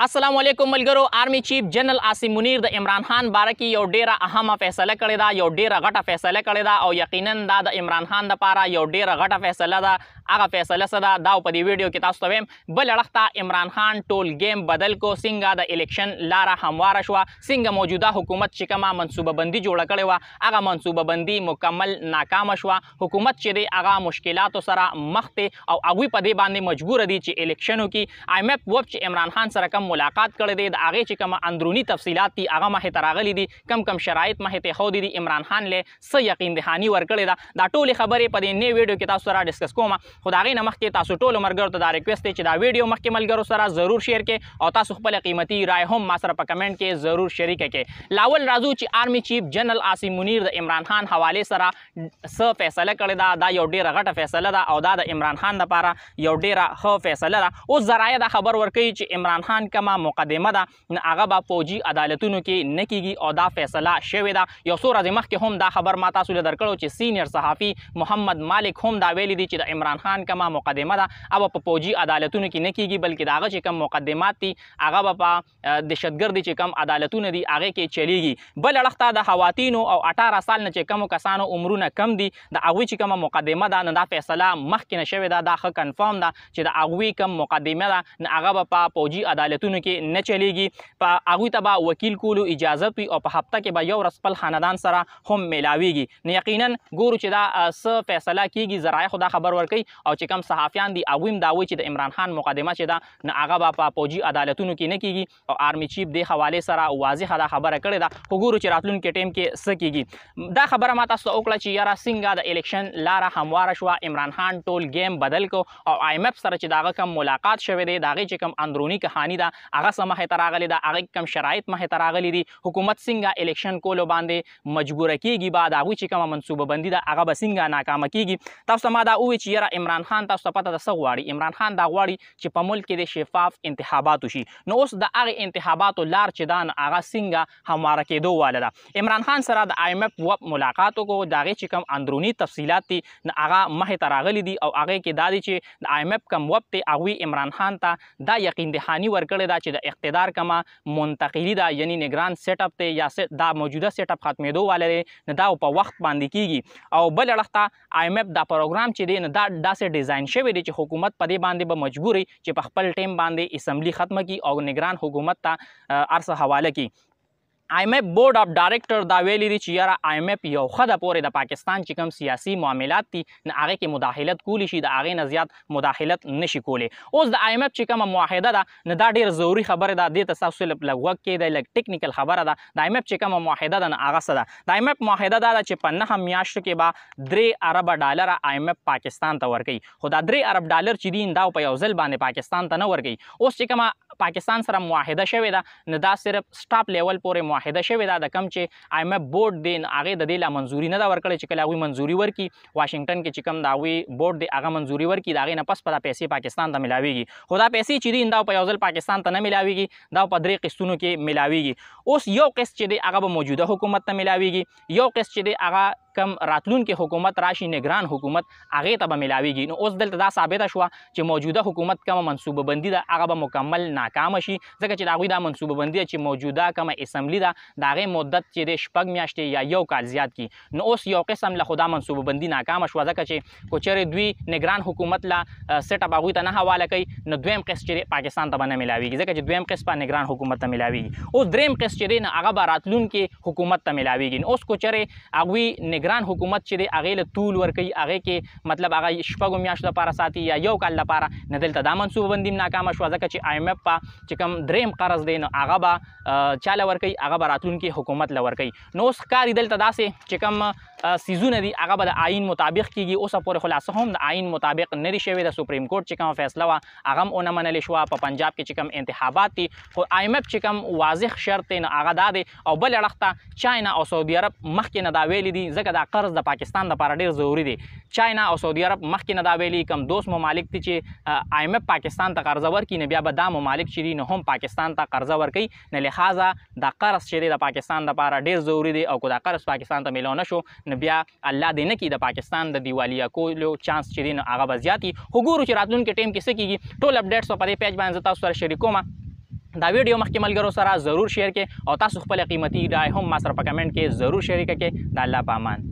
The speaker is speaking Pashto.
अस्सलाम वालेकुम मलगरो। आर्मी चीफ जनरल आसिम मुनीर د عمران خان باره کې یو ډیره اهمه فیصله کړې ده، یو ډیره غټه فیصله کړې ده او یقینا دا د عمران خان لپاره یو ډیره غټه فیصله ده. هغه فیصله څه ده دا په دې ویډیو کې تاسو ته وایم. بل اړخ عمران خان ټول گیم بدل کو، څنګه د الیکشن لاره همواره شوه، څنګه موجوده حکومت چې کومه منصوبه بندي جوړه کړې وه هغه منصوبه بندي مکمل ناکامه شوه. حکومت چې دی هغه مشکلاتو سره مخ دی او هغوی په دې باندې مجبور دي چې الیکشن وکړي. آی ایم ایف وب چې عمران خان سره کم ملاقات کړی دی د هغې چې کوم اندروني تفصیلات دي هغه مخې ته راغلي دي، کم شرایط مخې ته ایښودي دي. عمران خان له څه یقین دهاني ورکړې ده دا ټولې خبرې په دې نوې ویډیو کې تاسو سره ډسکس کوم. خو د هغې نه مخکې تاسو ټولو ملګرو ته دا ریکویسټ دی چې دا ویډیو مخکې ملګرو سره ضرور شیر کړئ او تاسو خپل قیمتي رای هم ما سره په کمنټ کې ضرور شریکه کړئ. لاول راځو چې آرمی چیف جنرل آسیم منیر د عمران خان حوالې سره څه فیصله کړې ده. دا یو ډیره غټه فیصله ده او دا د عمران خان لپاره یو ډیره ښه فیصله ده. اوس ذرایع دا خبر ورکوي چې عمران خان کومه مقدمه ده هغه به فوجي عدالتونو کې نه کیږي او دا فیصله شوې ده. یو څو ورځې مخکې هم دا خبر ما تاسو له درکړو چې سینیر صحافي محمد مالک هم دا ویلي دي چې د عمران خان کومه مقدمه ده هغه په فوجي عدالتونو کې نه کیږي، بلکې د هغه چې کوم مقدمات دي هغه به په دهشتګردي چې کوم عدالتونه دي هغې کې چلیږي. بل اړخ ته د خواتینو او 18 سال نه چې کومو کسانو عمرونه کم دي د هغوی چې کومه مقدمه ده نه دا فیصله مخکې نه شوې ده. دا ښه کنفرم ده چې د هغوی کوم مقدمه ده نه هغه به په فوجي عدالتونو کې نه چلیږي. په هغوی ته به وکیل کولو اجازت وي او په هفته کې به یو ورځ خپل خاندان سره هم میلاویږي. نو یقینا ګورو چې دا څه فیصله کیږي. ذرایع خو دا خبر ورکوي او چې کوم صحافیان دي هغوی هم دا وایي چې د عمران خان مقدمه چې ده نه هغه به په فوجي عدالتونو کې نه کیږي او آرمی چیف دې حوالې سره واضحه دا خبره کړې ده. خو ګورو چې راتلونکي ټیم کې څه کیږي. دا خبره ما تاسو ته وکړه چې یاره څنګه د الیکشن لاره همواره شوه، عمران خان ټول گیم بدل کو او آی ایم ایف سره چې د هغه کوم ملاقات شوی دی د هغې چې کوم اندروني کهاني ده هغه څه مخې ته راغلې ده، هغې کوم شرایط مخې ته راغلي دي، حکومت څنګه الیکشن کولو باندې مجبوره کیږي، بعد هغوی چې کومه منصوبه بندي ده هغه به څنګه ناکامه کیږي. تاسو ته ما دا ووایي چې یاره عمران خان تاسو ته پته ده څه غواړي. عمران خان دا غواړي چې په ملک کې د شفاف انتخابات وشي. نو اوس د هغې انتخاباتو لار چې ده نو هغه څنګه همواره کېدو واله ده. عمران خان سره د آی ایم ایف وب ملاقات وکړو، د هغې چې کوم اندروني تفصیلات دي نو هغه مخې ته راغلي دي او هغې کې دا دي چې د آی ایم ایف کوم وب دی هغوی عمران خان ته دا یقین دهاني ورکړې ده چې د اقتدار کومه منتقلي ده یعنی نگران سیټ اپ دی یا دا موجوده سیټ اپ ختمېدو واله دی نو دا په وخت باندې کیږي. او بل اړخ ته آی ایم ایف دا پروګرام چې دی نو دا داسې ډیزاین شوی دی چې حکومت په دې باندې به مجبور وي چې په خپل ټیم باندې اسمبلی ختمه کړي او نگران حکومت ته هر څه حواله کړي. آی ایم ایف بورډ اف ډایرکټر دا ویلي دي چې یاره آی ایم ایف یو حده پورې د پاکستان چې کوم سیاسي معاملات دي نو هغې کې مداخلت کولی شي، د هغې نه زیات مداخلت نشي کولی. اوس د آی ایم ایف چې کومه معاهده ده نو دا ډېره ضروري خبره ده، دې ته تاسو لږ غوږ کېږدئ، لږ ټیکنیکل خبره ده. د آی ایم ایف چې کومه معاهده ده نو هغه څه ده؟ د آی ایم ایف معاهده دا ده چې په 9 میاشتو کې به 3 اربه ډالره آی ایم ایف پاکستان ته ورکوي. خو دا 3 ارب ډالر چې دي دا په یو ځل باندې پاکستان ته نه ورکوي. اوس چې کومه پاکستان سره معاهده شوې ده نو دا صرف سټاپ لیول پورې معاهده شوې ده. د کوم چې آی ایم ایف بورډ دی نو هغې د دې لا منظوري نه ده ورکړې چې کله هغوی منظوري ورکړي واشنګټن کې چې کوم د هغوی بورډ دی هغه منظوري ورکړي د هغې نه پس به دا پیسې پاکستان ته میلاویږي. خو دا پیسې چې دي دا په یو ځل پاکستان ته نه میلاویږي، دا په 3 قسطونو کې میلاویږي. اوس یو قسط چې دی هغه به موجوده حکومت ته میلاویږي، یو قسط چې دی هغه کم راتلونکي حکومت راشي نگران حکومت هغې ته به میلاویږي. نو اوس دلته دا ثابته شوه چې موجوده حکومت کومه منصوبه بندي ده هغه به مکمل ناکامه شي، ځکه چې د هغوی دا منصوبه بندي ده چې موجوده کومه اسمبلي ده د هغې مدت چې دی 6 میاشتې یا یو کال زیات کی. نو اوس یو قسم له خو دا منصوبه بندي ناکامه شوه، ځکه چې که چېرې دوی نگران حکومت له سیټ اپ هغوی ته نه حواله کوي نو دویم قسط چې دی پاکستان ته به نه میلاویږي، ځکه چې دویم قسط په نگران حکومت ته میلاویږي. اوس دریم قسط چې دی نو هغه به راتلونکي حکومت ته میلاویږي. نو اوس که چېرې هغوی نگران حکومت چې دی هغې له طول ورکوي، هغې کې مطلب هغه 6 میاشتو لپاره ساتي یا یو کال لپاره، نو دلته دا منصوبه بندي هم ناکامه شوه، ځکه چې آی ایم ایف په چې کوم دریم قرض دی نو هغه به چا له ورکوي، هغه به راتلونکي حکومت له ورکوي. نو اوس ښکاري دلته داسې چې کوم سیزونه دي هغه به د آیین مطابق کیږي. اوسه پورې خلاصه هم د آیین مطابق نه دي شوې. د سپریم کورټ چې کومه فیصله وه هغه هم ونه منلې شوه. په پنجاب کې چې کوم انتخابات دي خو آی ایم ایف چې کوم واضح شرط دی نو هغه دا دی. او بل اړخ ته چاینا او سعودي عرب مخکې نه دا ویلي دي، ځکه دا قرض د پاکستان دپاره ډېر ضروري دی. چاینا او سعودي عرب مخکې نه دا ویلي کوم دوست ممالک دي چې آی ایم ایف پاکستان ته قرضه ورکړي نو بیا به دا ممالک چې دي نو هم پاکستان ته قرضه ورکوي. نو لحاظه دا قرض چې دی د پاکستان دپاره ډېر ضروري دی او که دا قرض پاکستان ته میلاو نه شو نو بیا الله دې نه کړي د پاکستان د دیوالیا کولو چانس چې دی نو هغه به زیات وي. خو ګورو چې راتلونکي ټیم کې څه کېږي. ټول اپډیټس په دې پیج باندې زه تاسو سره شریکوم. دا ویډیو مخکې ملګرو سره ضرور شیر کړئ او تاسو خپل قیمتي رائے هم ما سره په کمنټ کې ضرور شریک کړئ. د الله په امان.